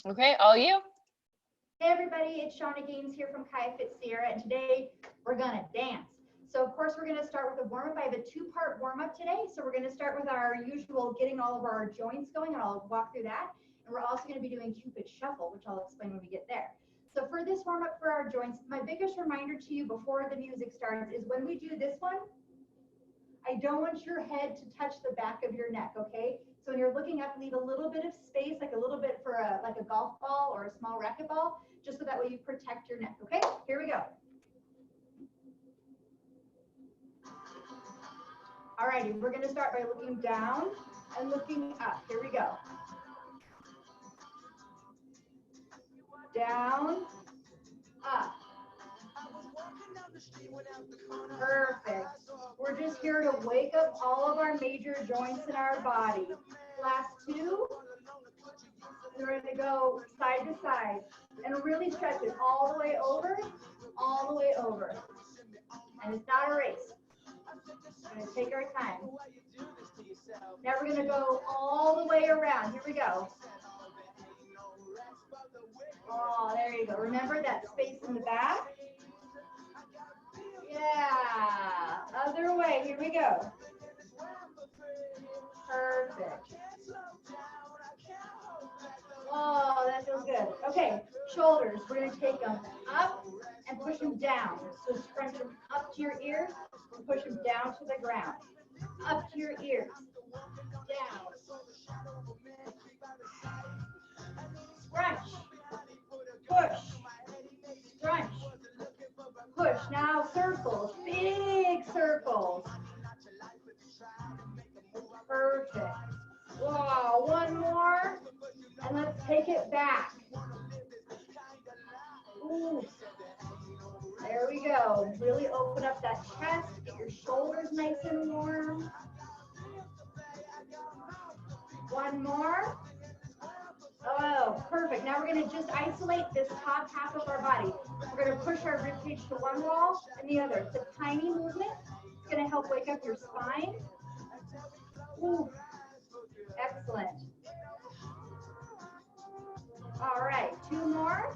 Okay, all you. Hey everybody, it's Shauna here from Kai Fit Sierra, and today we're gonna dance. So of course we're gonna start with a warm-up. I have a two-part warm-up today. So we're gonna start with our usual getting all of our joints going, and I'll walk through that. And we're also gonna be doing Cupid Shuffle, which I'll explain when we get there. So for this warm-up for our joints, my biggest reminder to you before the music starts is when we do this one, I don't want your head to touch the back of your neck, okay? So when you're looking up, leave a little bit of space, like a little bit for like a golf ball or a small racquetball, just so that way you protect your neck, okay? Here we go. All righty, we're gonna start by looking down and looking up. Here we go. Down, up. Perfect. We're just here to wake up all of our major joints in our body. Last two. We're going to go side to side and really stretch it all the way over, all the way over. And it's not a race. We're going to take our time. Now we're going to go all the way around. Here we go. Oh, there you go. Remember that space in the back? Yeah. Other way. Here we go. Perfect. Oh, that feels good. Okay, shoulders. We're going to take them up and push them down. So scrunch them up to your ears and push them down to the ground. Up to your ears. Down. Scrunch. Push. Scrunch. Push. Now circles. Big circles. Perfect. Wow, one more. And let's take it back. Ooh. There we go. Really open up that chest. Get your shoulders nice and warm. One more. Oh, perfect. Now we're going to just isolate this top half of our body. We're going to push our ribcage to one wall and the other. It's a tiny movement. It's going to help wake up your spine. Ooh. Excellent. All right, two more.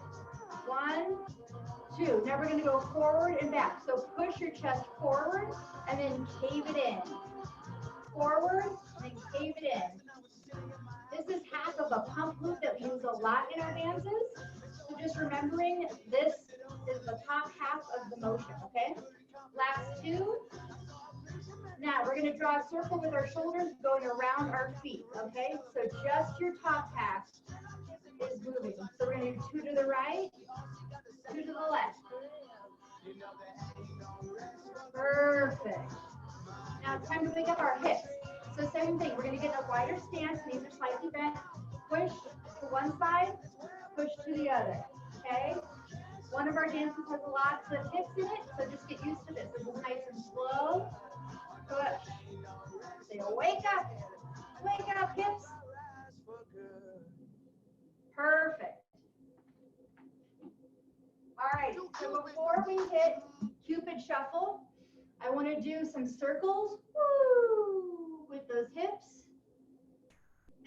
One, two. Now we're going to go forward and back. So push your chest forward and then cave it in. Forward and then cave it in. This is half of a pump move that we use a lot in our dances. So just remembering this is the top half of the motion, okay? Last two. Now we're going to draw a circle with our shoulders going around our feet, okay? So just your top half is moving. So we're going to do two to the right, two to the left. Perfect. Now it's time to wake up our hips. So same thing, we're going to get in a wider stance. Knees are slightly bent. Push to one side, push to the other, okay? One of our dances has lots of hips in it, so just get used to this. This is nice and slow. Push. Say, wake up, hips. Perfect. All right, so before we hit Cupid Shuffle, I want to do some circles, woo, with those hips.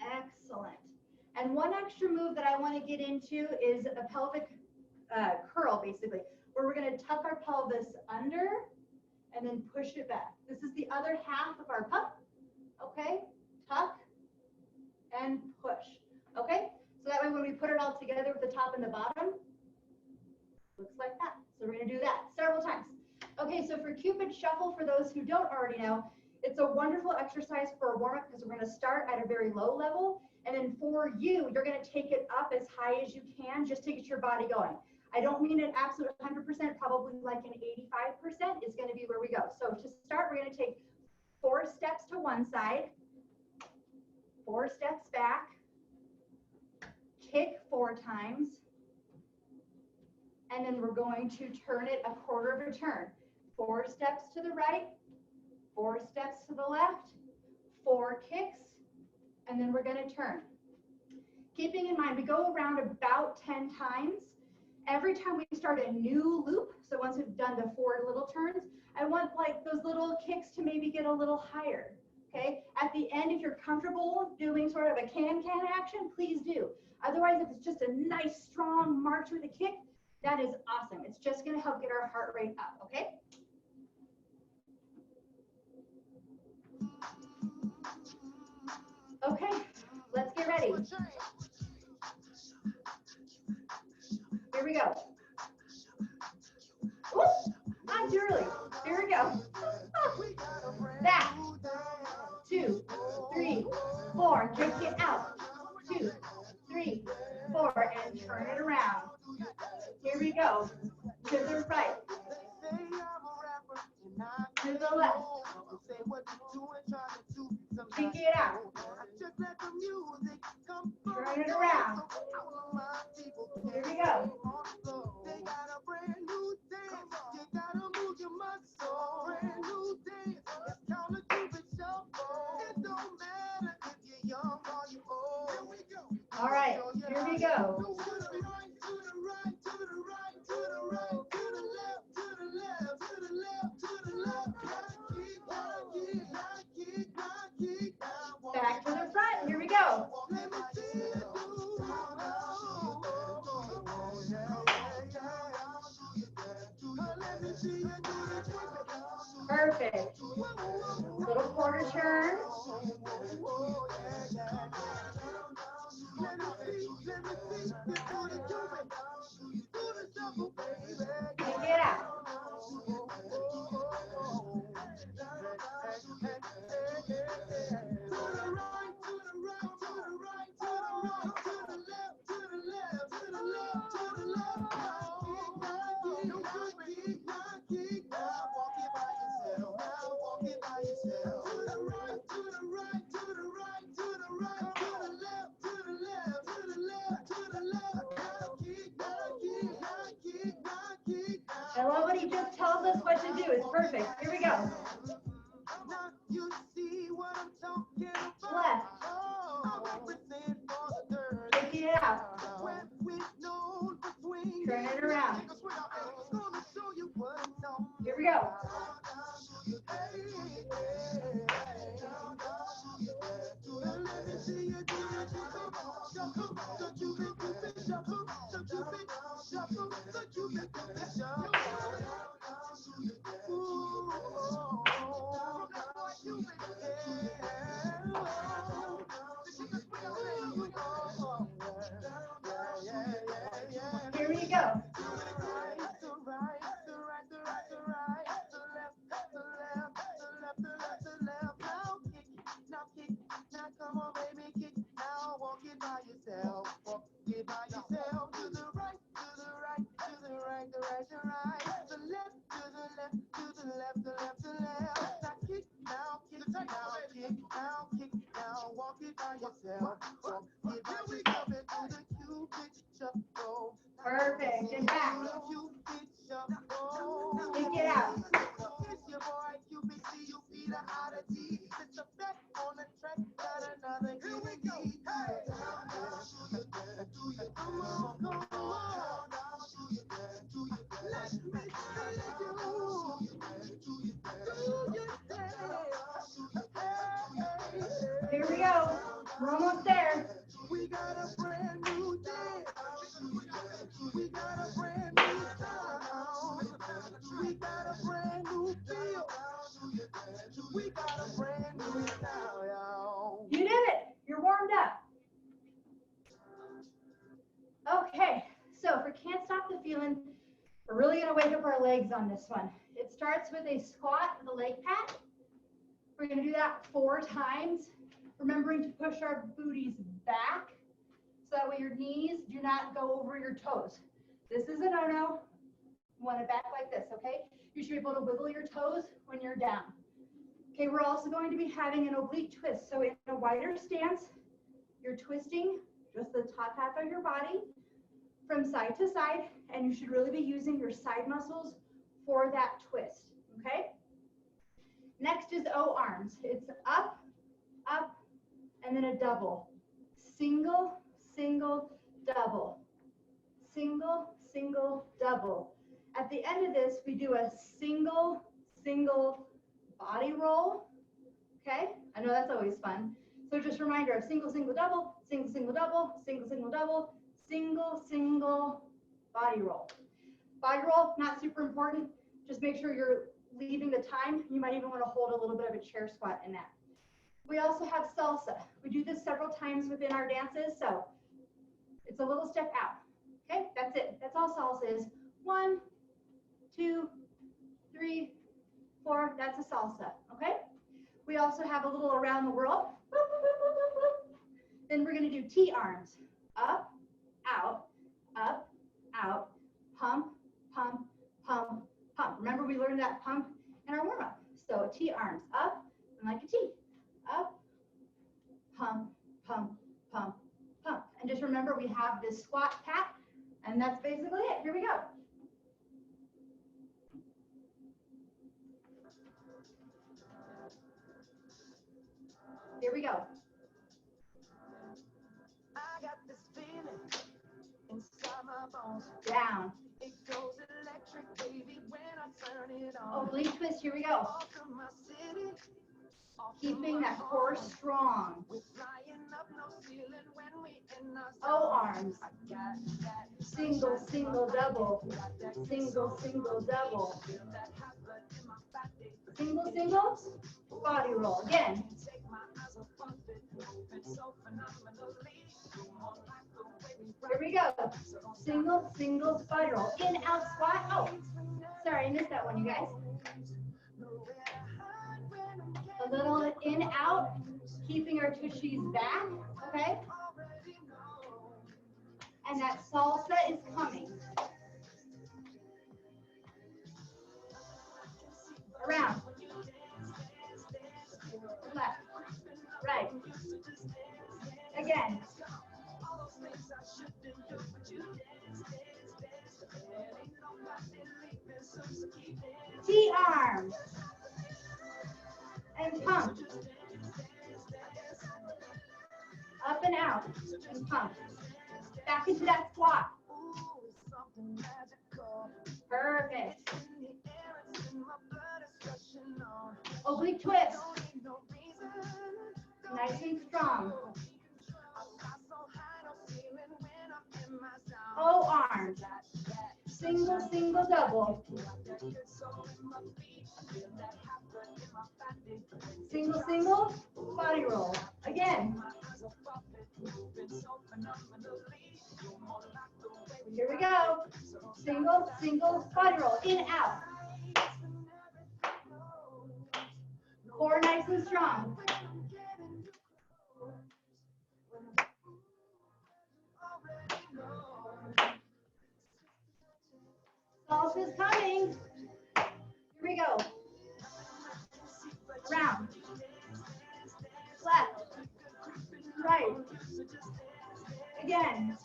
Excellent. And one extra move that I want to get into is a pelvic curl, basically, where we're going to tuck our pelvis under and then push it back. This is the other half of our pump, okay? Tuck and push, okay? So that way when we put it all together with the top and the bottom, looks like that. So we're going to do that several times. Okay, so for Cupid Shuffle, for those who don't already know, it's a wonderful exercise for a warm-up because we're going to start at a very low level. And then for you, you're going to take it up as high as you can just to get your body going. I don't mean an absolute 100%, probably like an 85% is going to be where we go. So to start, we're going to take 4 steps to one side, 4 steps back, kick 4 times, and then we're going to turn it a quarter of a turn. 4 steps to the right, 4 steps to the left, 4 kicks, and then we're going to turn. Keeping in mind, we go around about 10 times. Every time we start a new loop, so once we've done the 4 little turns, I want like those little kicks to maybe get a little higher. okay? At the end, if you're comfortable doing sort of a can-can action, please do. Otherwise, if it's just a nice, strong march with a kick, that is awesome. It's just gonna help get our heart rate up, okay? Okay, let's get ready. Here we go. Ooh, not too early. Here we go. Back. 2, 3, 4. Kick it out. 2, 3, 4, and turn it around. Here we go. To the right. To the left. Kick it out. Turn it around. Here we go. All right, here we go. Back to the front, here we go. Perfect. Little quarter turn. Take it out. I love when he just tells us what to do. It's perfect. Here we go. Left. Take it out. Turn it around. Here we go. Here we go. Perfect. And back. Kick it out. Here we go. We're almost there. We got a brand new day. We got a brand new sound. We got a brand new feel. We got a brand new sound. You did it. You're warmed up. Okay, so for Can't Stop the Feeling, we're really going to wake up our legs on this one. It starts with a squat with a leg pat. We're going to do that 4 times, remembering to push our booties back so that way your knees do not go over your toes. This is a no-no. You want it back like this, okay? You should be able to wiggle your toes when you're down. Okay, we're also going to be having an oblique twist. So in a wider stance, you're twisting just the top half of your body from side to side, and you should really be using your side muscles for that twist, okay? Next is O arms. It's up, up, and then a double. Single, single, double. Single, single, double. At the end of this, we do a single, single body roll. Okay, I know that's always fun. So just a reminder of single, single, double, single, single, double, single, single, double, single, single, body roll. Body roll, not super important. Just make sure you're leaving the time. You might even want to hold a little bit of a chair squat in that. We also have salsa. We do this several times within our dances, so it's a little step out. Okay, that's it. That's all salsa is. 1, 2, 3, 4. That's a salsa. Okay. We also have a little around the world. Then we're going to do T arms. Up, out, pump, pump, pump, pump. Remember we learned that pump in our warm up. So T arms up and like a T. Up, pump, pump, pump, pump. And just remember we have this squat pat, and that's basically it. Here we go. Here we go. I got this feeling inside my bones. Down. It goes electric, baby, when I turn it on. Oblique twist, here we go. Keeping that core strong. O arms. Single, single, double. Single, single, double. Single, single, body roll. Again. Here we go. Single, single, body roll. In, out, squat. Oh, sorry, I missed that one, you guys. A little in, out, keeping our tushies back, okay? And that salsa is coming. Around. Left. Right. Again. T arms. And pump. Up and out. And pump. Back into that squat. Perfect. Oblique twist. Nice and strong. O arms. Single, single, double. Single, single, body roll. Again. Here we go. Single, single, body roll. In, out. Core nice and strong. Salsa's coming. Here we go. Round. Left. Right. Again.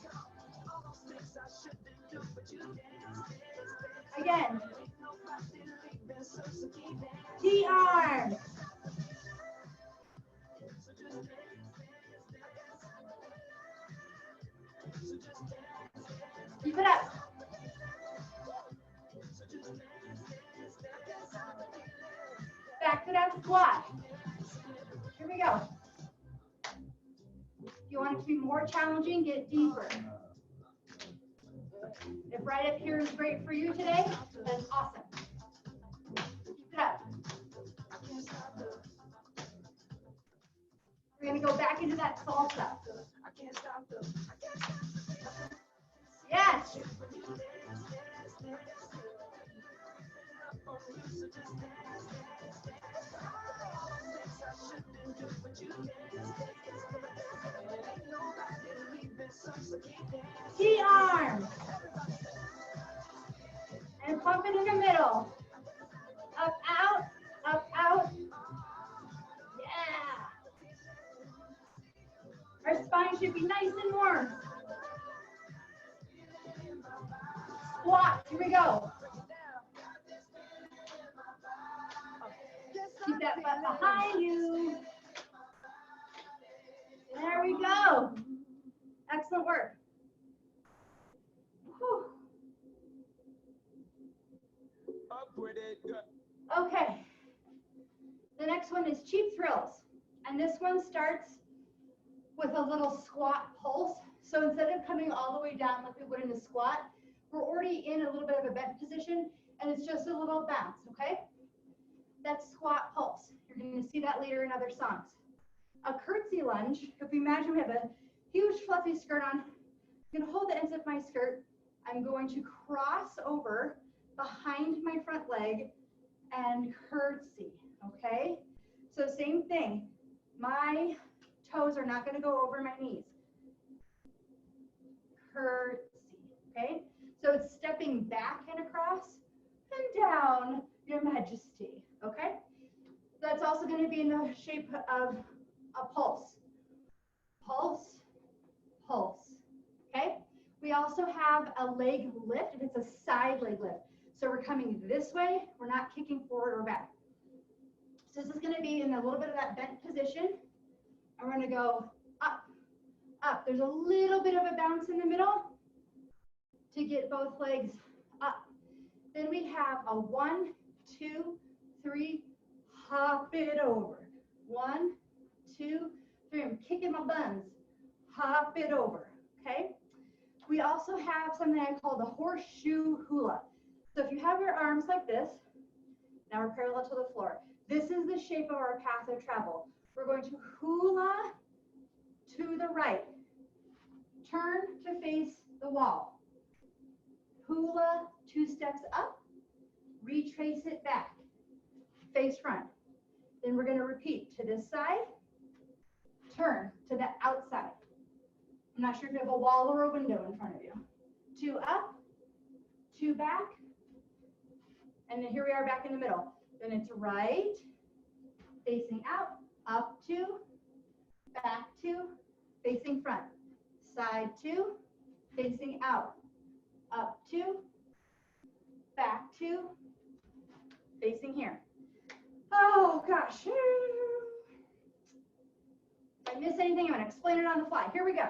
Again. T arms. Keep it up. Back to that squat. Here we go. If you want it to be more challenging, get deeper. If right up here is great for you today, then awesome. Keep it up. We're going to go back into that salsa. Yes. T arms. And pump it in the middle. Up, out, up, out. Yeah. Our spine should be nice and warm. Squat, here we go. Keep that butt behind you. There we go. Excellent work. Whew. Okay. The next one is cheap thrills. And this one starts with a little squat pulse. So instead of coming all the way down like we would in a squat, we're already in a little bit of a bent position, and it's just a little bounce, okay? That's squat pulse. You're going to see that later in other songs. A curtsy lunge, if we imagine we have a huge fluffy skirt on, I'm going to hold the ends of my skirt. I'm going to cross over behind my front leg and curtsy, okay? So same thing. My toes are not going to go over my knees. Curtsy, okay? So it's stepping back and across and down, your majesty, okay? That's also going to be in the shape of a pulse. Pulse, pulse, okay? We also have a leg lift, if it's a side leg lift. So we're coming this way, we're not kicking forward or back. So this is going to be in a little bit of that bent position, and we're going to go up, up. There's a little bit of a bounce in the middle to get both legs up. Then we have a 1, 2, 3, hop it over. 1, 2, 3. I'm kicking my buns. Hop it over, okay? We also have something I call the horseshoe hula. So if you have your arms like this, now we're parallel to the floor. This is the shape of our path of travel. We're going to hula to the right. Turn to face the wall. Hula 2 steps up, retrace it back, face front. Then we're going to repeat to this side, turn to the outside. I'm not sure if you have a wall or a window in front of you. 2 up, 2 back, and then here we are back in the middle. Then it's right, facing out, up 2, back 2, facing front, side 2, facing out, up 2, back 2, facing here. Oh gosh. If I miss anything, I'm going to explain it on the fly. Here we go.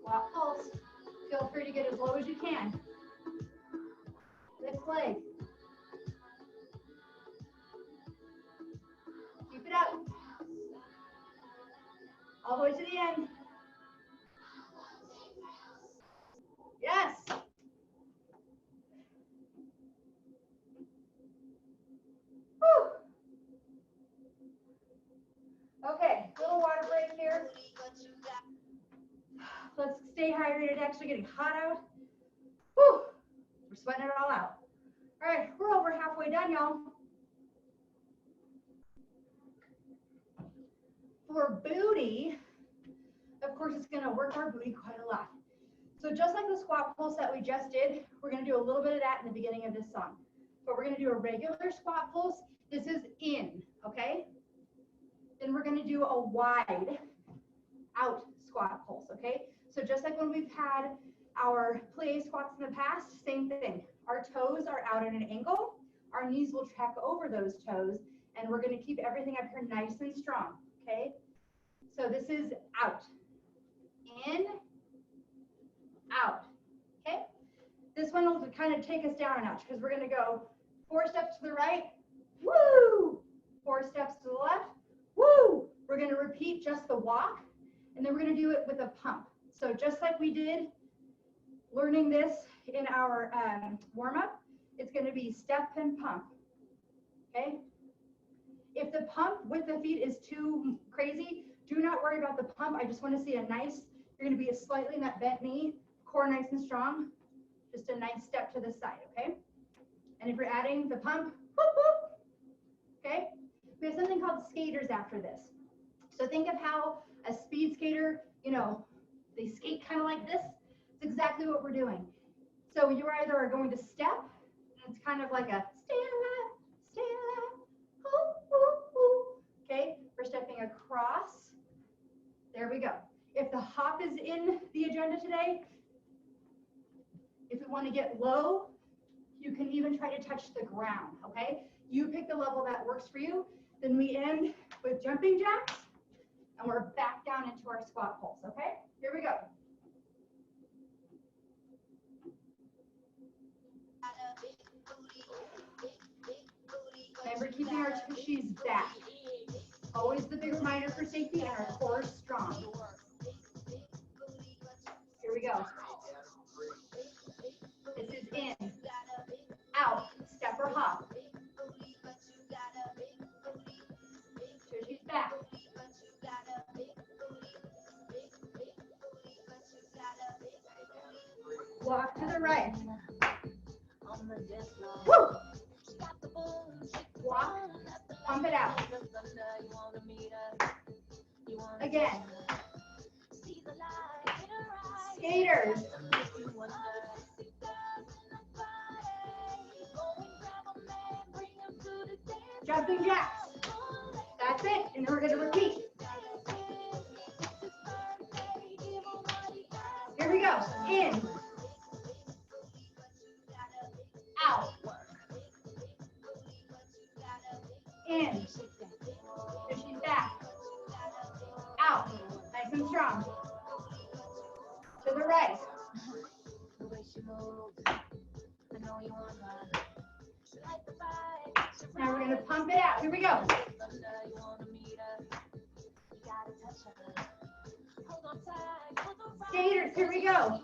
Squat pulse. Feel free to get as low as you can. Lift leg. Keep it up. All the way to the end. Yes. Whew. Okay, little water break here. Let's stay hydrated. It's actually getting hot out. Whew. We're sweating it all out. All right, we're over halfway done, y'all. For booty, of course, it's gonna work our booty quite a lot. So just like the squat pulse that we just did, we're gonna do a little bit of that in the beginning of this song. But we're gonna do a regular squat pulse. This is in, okay? Then we're gonna do a wide out squat pulse, okay? So just like when we've had our plie squats in the past, same thing. Our toes are out at an angle. Our knees will track over those toes, and we're gonna keep everything up here nice and strong, okay? So this is out, in, out, okay? This one will kind of take us down a notch because we're gonna go 4 steps to the right, woo! 4 steps to the left, woo! We're gonna repeat just the walk, and then we're gonna do it with a pump. So just like we did learning this in our warm-up, it's gonna be step and pump, okay? If the pump with the feet is too crazy, do not worry about the pump. I just wanna see a nice, you're gonna be slightly in that bent knee, core nice and strong, just a nice step to the side, okay? And if you're adding the pump, whoop, whoop, okay? We have something called skaters after this. So think of how a speed skater, you know, they skate kind of like this. It's exactly what we're doing. So you either are going to step, and it's kind of like a stay alive, whoop, whoop, whoop. Okay, we're stepping across. There we go. If the hop is in the agenda today, if we want to get low, you can even try to touch the ground, okay? You pick the level that works for you. Then we end with jumping jacks, and we're back down into our squat pulse, okay? Here we go. Remember keeping our tushies back. Always the big reminder for safety, and our core is strong. Here we go. This is in, out, step or hop. Tushies back. Walk to the right. Woo! Walk, pump it out. Again. Skaters. Jumping jacks. That's it, and then we're gonna repeat. Here we go. In. Out. In. If she's back. Out. Nice and strong. To the right. Now we're going to pump it out. Here we go. Skaters, here we go.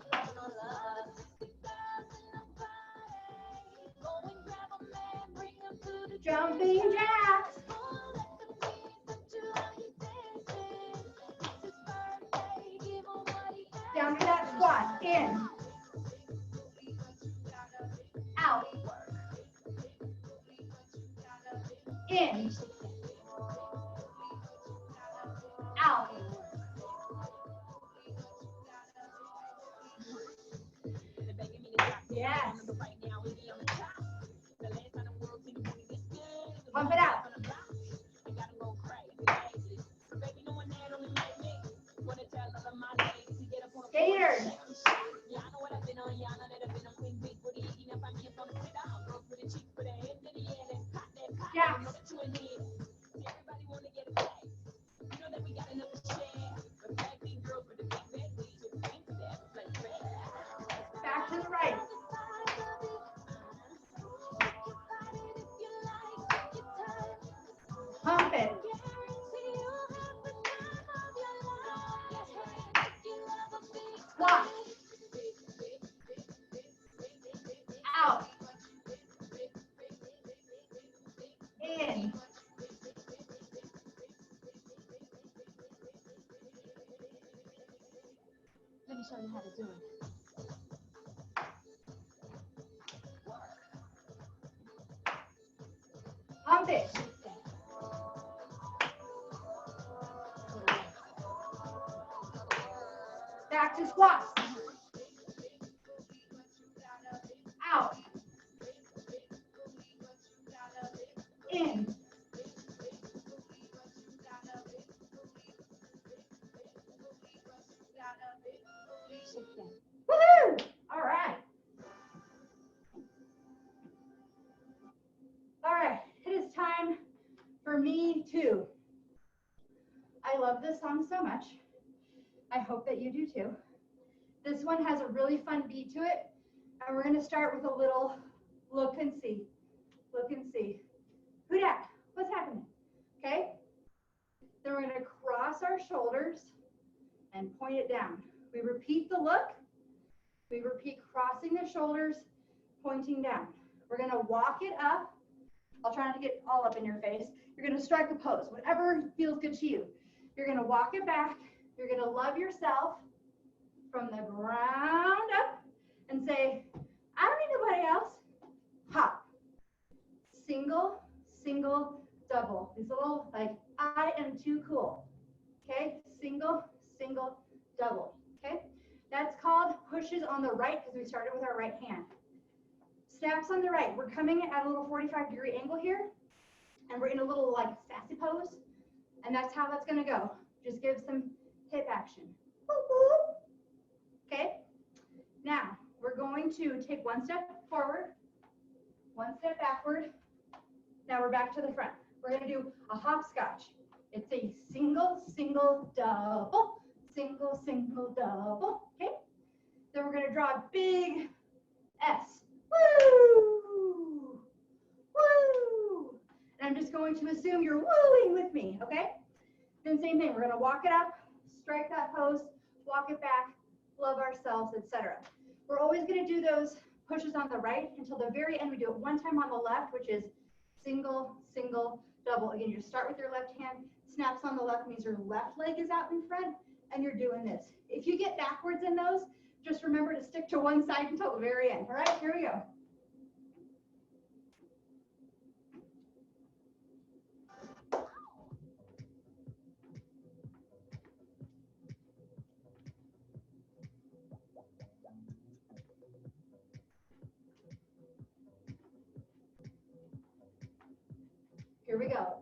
Jumping jacks. Down to that squat. In. Out. In. Out. Yes. Pump it out. Skaters. Squat. Out. In. Let me show you how to do it. Pump it. Back to squats. Out. In. Woohoo! All right. All right, it is time for me too. I love this song so much. I hope that you do too. This one has a really fun beat to it, and we're gonna start with a little look and see. Look and see. Who dat? What's happening? Okay? Then we're gonna cross our shoulders and point it down. We repeat the look. We repeat crossing the shoulders, pointing down. We're gonna walk it up. I'll try not to get all up in your face. You're gonna strike a pose, whatever feels good to you. You're gonna walk it back. You're gonna love yourself from the ground up and say, I don't need nobody else. Hop. Single, single, double. These little, like, I am too cool. Okay? Single, single, double. Okay? That's called pushes on the right because we started with our right hand. Snaps on the right. We're coming at a little 45-degree angle here, and we're in a little like sassy pose, and that's how that's gonna go. Just give some hip action. Okay? Now, we're going to take one step forward, one step backward. Now we're back to the front. We're gonna do a hopscotch. It's a single, single, double, single, single, double, okay? Then we're gonna draw a big S. Woo! Woo! And I'm just going to assume you're wooing with me, okay? Then same thing, we're gonna walk it up, strike that pose, walk it back, love ourselves, etc. We're always gonna do those pushes on the right until the very end. We do it one time on the left, which is single, single, double. Again, you start with your left hand, snaps on the left means your left leg is out in front, and you're doing this. If you get backwards in those, just remember to stick to one side until the very end. All right, here we go. Here we go.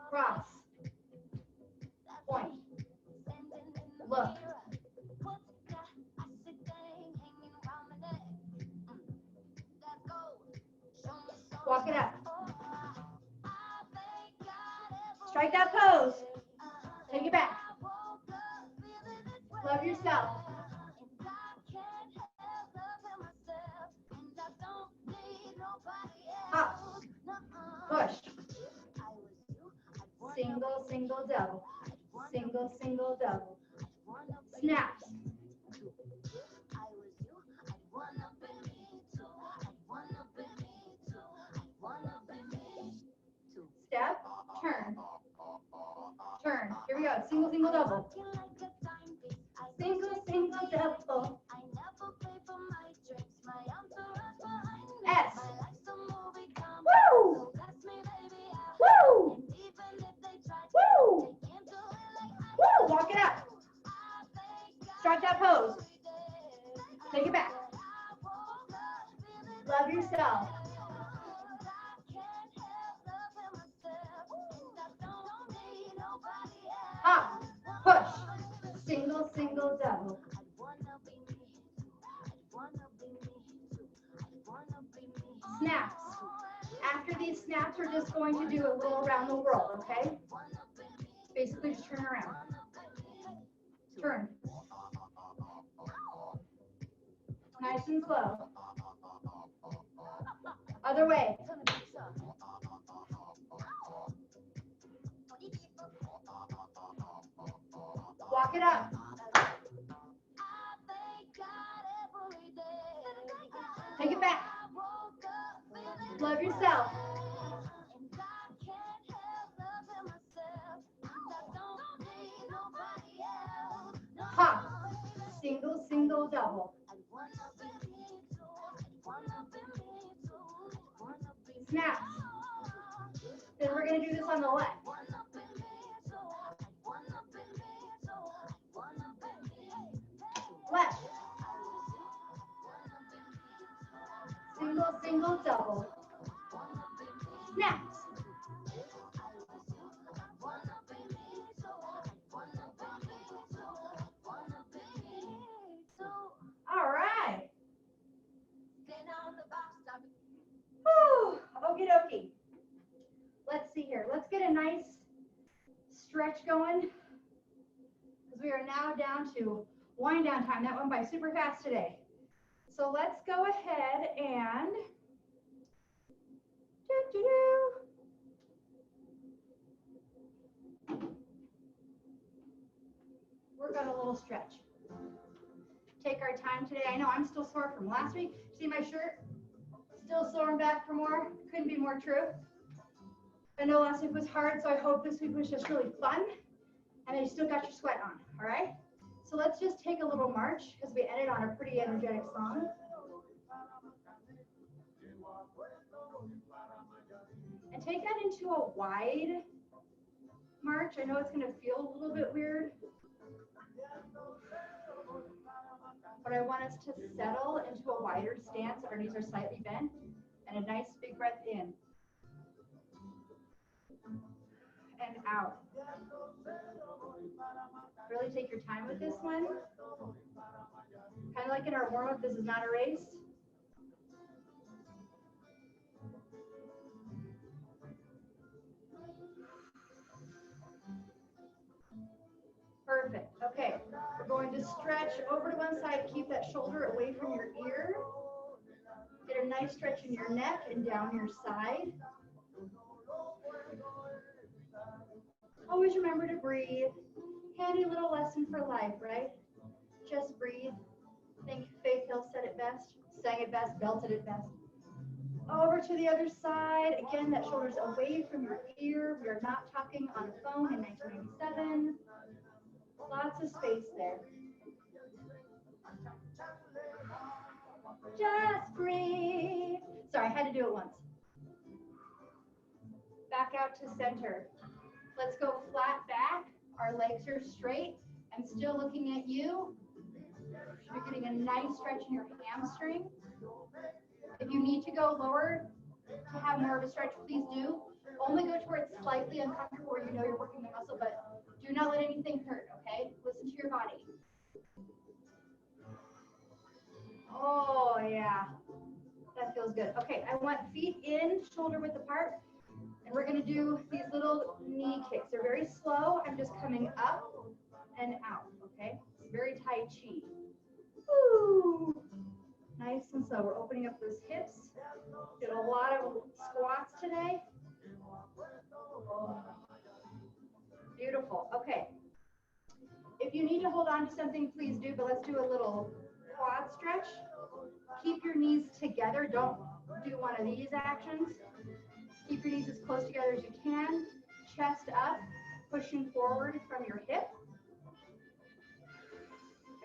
Cross. Point. Look. Walk it up. Strike that pose. Take it back. Love yourself. Up. Push. Single, single, double. Single, single, double. Snaps. Step, turn. Turn. Here we go. Single, single, double. Single, single, double. S. Woo! Woo! Woo! Woo! Walk it up. Strike that pose. Take it back. Love yourself. Up, push, single, single, double. Snaps. After these snaps, we're just going to do a little around the world, okay? Basically, just turn around. Turn. Nice and slow. Other way. Walk it up. Take it back. Love yourself. Hop. Single, single, double. Snaps. Then we're going to do this on the left. Left. Single, single, double. Snaps. All right. Whew. Okie dokie. Let's see here. Let's get a nice stretch going, because we are now down to wind down time. That went by super fast today. So let's go ahead and work on a little stretch. Take our time today. I know I'm still sore from last week. See my shirt? Still sore and back for more. Couldn't be more true. I know last week was hard, so I hope this week was just really fun. And you still got your sweat on, all right? So let's just take a little march, because we ended on a pretty energetic song. And take that into a wide march. I know it's going to feel a little bit weird, but I want us to settle into a wider stance. Our knees are slightly bent, and a nice big breath in and out. Really take your time with this one. Kind of like in our warm-up, this is not a race. Perfect. Okay, we're going to stretch over to one side. Keep that shoulder away from your ear. Get a nice stretch in your neck and down your side. Always remember to breathe. Handy little lesson for life, right? Just breathe. I think Faith Hill said it best, sang it best, belted it best. Over to the other side. Again, that shoulder's away from your ear. We are not talking on a phone in 1997. Lots of space there. Just breathe. Sorry, I had to do it once. Back out to center. Let's go flat back. Our legs are straight. I'm still looking at you. You're getting a nice stretch in your hamstring. If you need to go lower to have more of a stretch, please do. Only go to where it's slightly uncomfortable, where you know you're working the muscle, but do not let anything hurt, okay? Listen to your body. Oh, yeah. That feels good. Okay, I want feet in, shoulder width apart. And we're going to do these little knee kicks. They're very slow. I'm just coming up and out, okay? It's very Tai Chi. Woo! Nice and slow. We're opening up those hips. Did a lot of squats today. Oh. Beautiful. Okay. If you need to hold on to something, please do, but let's do a little quad stretch. Keep your knees together. Don't do one of these actions. Keep your knees as close together as you can. Chest up, pushing forward from your hip.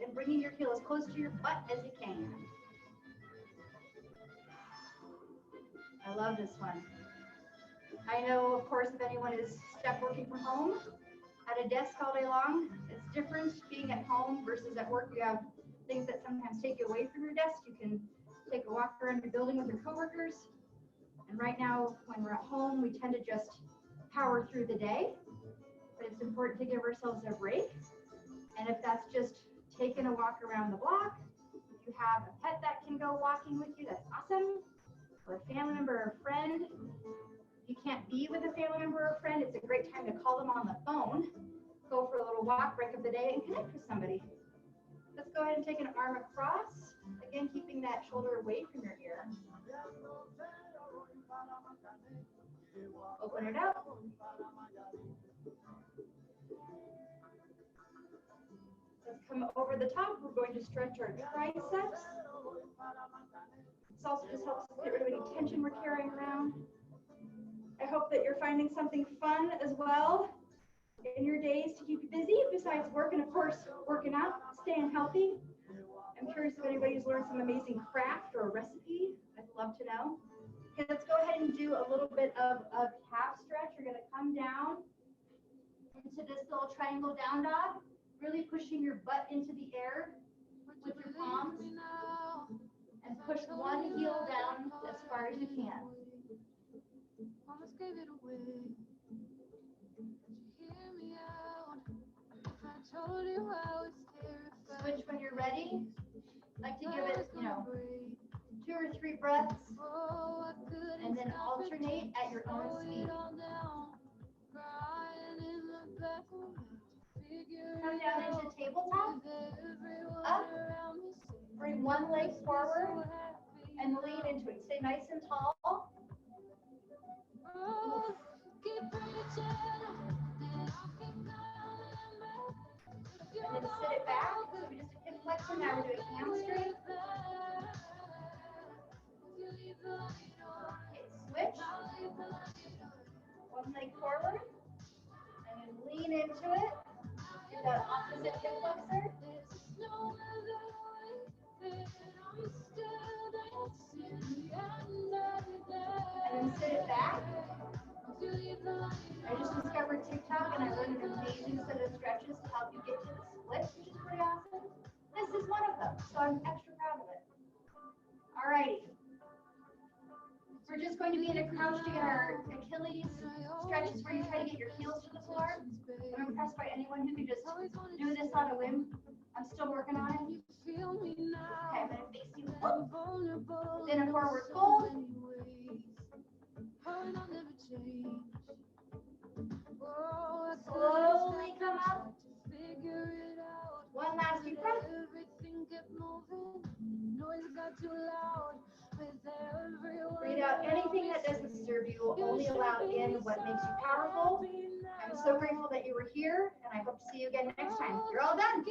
And bringing your heel as close to your butt as you can. I love this one. I know, of course, if anyone is stuck working from home at a desk all day long, it's different being at home versus at work. You have things that sometimes take you away from your desk. You can take a walk around your building with your coworkers. And right now, when we're at home, we tend to just power through the day. But it's important to give ourselves a break. And if that's just taking a walk around the block, if you have a pet that can go walking with you, that's awesome. Or a family member or a friend. If you can't be with a family member or a friend, it's a great time to call them on the phone. Go for a little walk, break up the day, and connect with somebody. Let's go ahead and take an arm across. Again, keeping that shoulder away from your ear. Open it up. Let's come over the top. We're going to stretch our triceps. This also just helps us get rid of any tension we're carrying around. I hope that you're finding something fun as well in your days to keep you busy, besides work and, of course, working out, staying healthy. I'm curious if anybody's learned some amazing craft or a recipe. I'd love to know. Okay, let's go ahead and do a little bit of a calf stretch. You're going to come down into this little triangle down dog, really pushing your butt into the air with your palms, and push one heel down as far as you can. Switch when you're ready. Like to give it, 2 or 3 breaths, and then alternate at your own speed. Come down into tabletop, up, bring one leg forward, and lean into it. Stay nice and tall. And then sit it back. So we just did hip flexion, now we're doing hamstring. Okay, switch. One leg forward, and then lean into it. Do that opposite hip flexor. And then sit it back. I just discovered TikTok and I learned an amazing set of stretches to help you get to the splits, which is pretty awesome. This is one of them, so I'm extra proud of it. Alrighty. We're just going to be in a crouch to get our Achilles stretches where you try to get your heels to the floor. I'm impressed by anyone who can just do this on a whim. I'm still working on it. Okay, I'm going to face you up. Then a forward fold. Slowly come up. One last deep breath. Breathe out anything that doesn't serve you. Only allow in what makes you powerful. I'm so grateful that you were here, and I hope to see you again next time. You're all done.